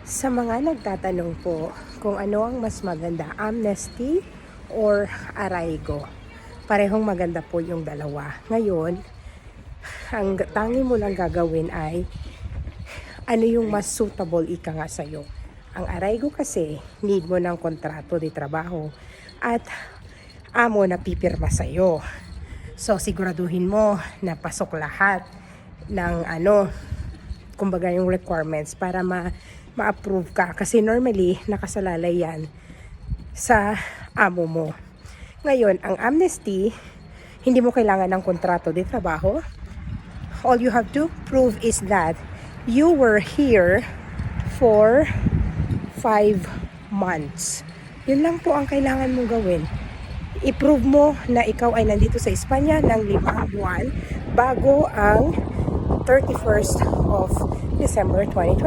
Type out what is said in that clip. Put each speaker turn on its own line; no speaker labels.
Sa mga nagtatanong po kung ano ang mas maganda, amnesty or arraigo, parehong maganda po yung dalawa. Ngayon, ang tangi mo lang gagawin ay ano yung mas suitable ika nga sa'yo. Ang arraigo kasi, need mo ng kontrato de trabaho at amo na pipirma sa'yo. So, siguraduhin mo na pasok lahat ng kumbaga yung requirements para ma-approve ka. Kasi normally, nakasalalay yan sa amo mo. Ngayon, ang amnesty, hindi mo kailangan ng kontrato de trabaho. All you have to prove is that you were here for 5 months. Yun lang po ang kailangan mong gawin. I-prove mo na ikaw ay nandito sa Espanya ng 5 buwan bago ang 31st of December 2020.